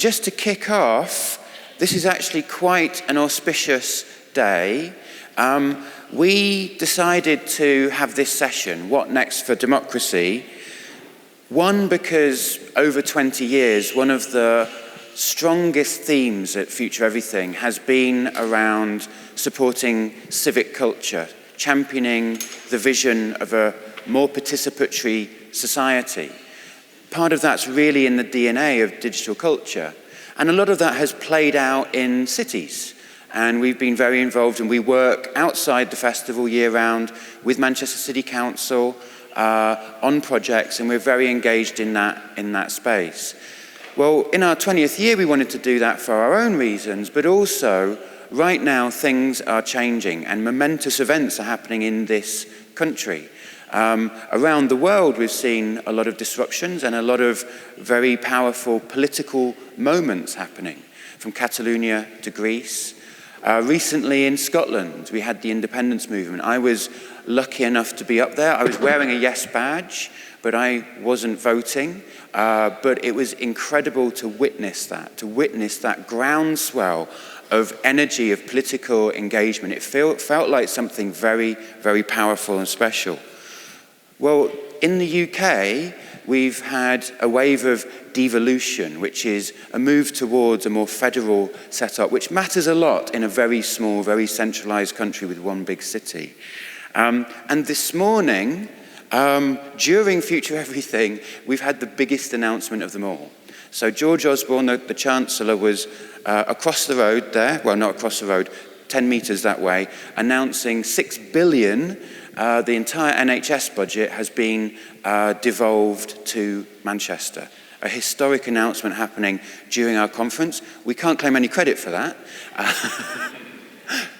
just to kick off, this is actually quite an auspicious day. We decided to have this session, What Next for Democracy? One, because over 20 years, one of the strongest themes at FutureEverything has been around supporting civic culture, championing the vision of a more participatory society. Part of that's really in the DNA of digital culture. And a lot of that has played out in cities. And we've been very involved, and we work outside the festival year-round with Manchester City Council on projects, and we're very engaged in that space. Well, in our 20th year, we wanted to do that for our own reasons, but also, right now, things are changing, and momentous events are happening in this country. Around the world, we've seen a lot of disruptions and a lot of very powerful political moments happening, from Catalonia to Greece. Recently in Scotland, we had the independence movement. I was lucky enough to be up there. I was wearing a Yes badge, but I wasn't voting. But it was incredible to witness that groundswell of energy, of political engagement. It felt like something very, very powerful and special. Well, in the UK, we've had a wave of devolution, which is a move towards a more federal setup, which matters a lot in a very small, very centralized country with one big city. And this morning, during FutureEverything, we've had the biggest announcement of them all. So George Osborne, the Chancellor, was across the road there, well, not across the road, 10 metres that way, announcing 6 billion. The entire NHS budget has been devolved to Manchester. A historic announcement happening during our conference. We can't claim any credit for that,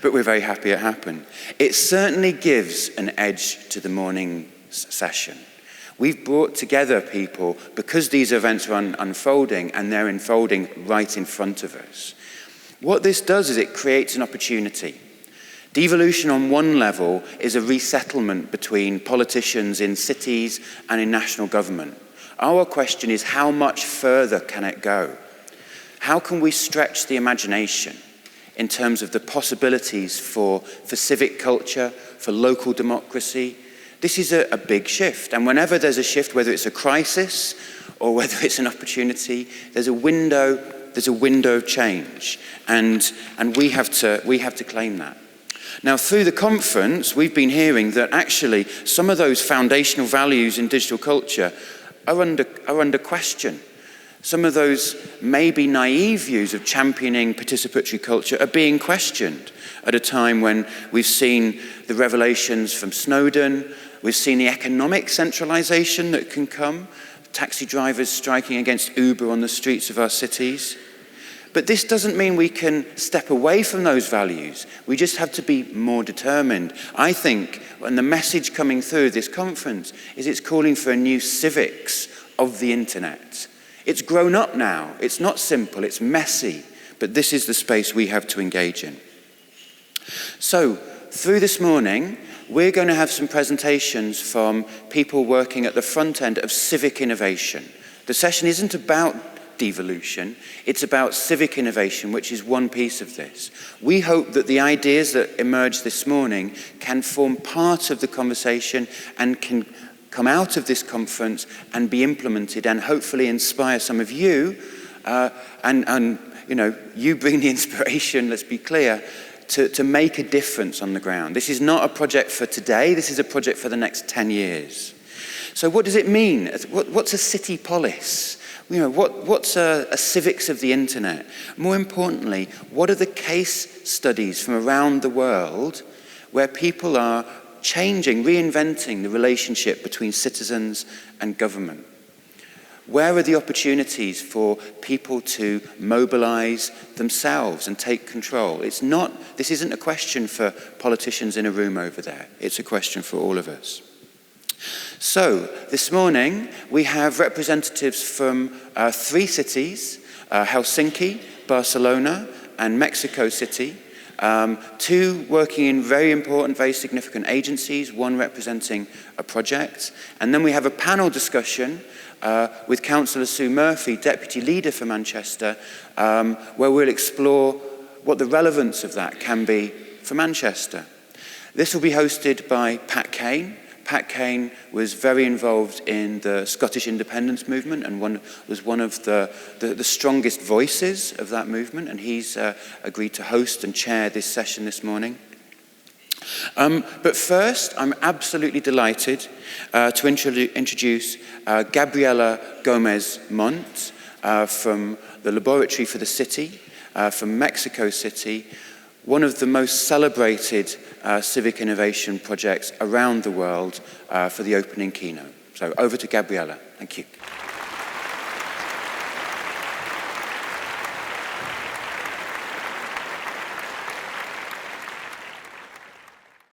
but we're very happy it happened. It certainly gives an edge to the morning session. We've brought together people because these events are unfolding, and they're unfolding right in front of us. What this does is it creates an opportunity. Devolution on one level is a resettlement between politicians in cities and in national government. Our question is, how much further can it go? How can we stretch the imagination in terms of the possibilities for civic culture, for local democracy? This is a big shift, and whenever there's a shift, whether it's a crisis or whether it's an opportunity, there's a window of change, and we have to claim that. Now, through the conference, we've been hearing that actually some of those foundational values in digital culture are under question. Some of those maybe naive views of championing participatory culture are being questioned at a time when we've seen the revelations from Snowden, we've seen the economic centralization that can come, taxi drivers striking against Uber on the streets of our cities. But this doesn't mean we can step away from those values. We just have to be more determined. I think, and the message coming through this conference is it's calling for a new civics of the internet. It's grown up now. It's not simple, it's messy, but this is the space we have to engage in. So, through this morning, we're going to have some presentations from people working at the front end of civic innovation. The session isn't about devolution, it's about civic innovation, which is one piece of this. We hope that the ideas that emerged this morning can form part of the conversation and can come out of this conference and be implemented and hopefully inspire some of you, and you know, you bring the inspiration, let's be clear, to make a difference on the ground. This is not a project for today, this is a project for the next 10 years. So what does it mean? What's a city polis? You know, what's a civics of the internet? More importantly, what are the case studies from around the world where people are changing, reinventing the relationship between citizens and government? Where are the opportunities for people to mobilize themselves and take control? This isn't a question for politicians in a room over there. It's a question for all of us. So, this morning, we have representatives from 3 cities, Helsinki, Barcelona, and Mexico City, two working in very important, very significant agencies, one representing a project. And then we have a panel discussion with Councillor Sue Murphy, Deputy Leader for Manchester, where we'll explore what the relevance of that can be for Manchester. This will be hosted by Pat Kane. Pat Kane was very involved in the Scottish independence movement and was one of the strongest voices of that movement, and he's agreed to host and chair this session this morning. But first, I'm absolutely delighted to introduce Gabriela Gomez-Mont from the Laboratory for the City, from Mexico City, one of the most celebrated civic innovation projects around the world, for the opening keynote. So over to Gabriela. Thank you.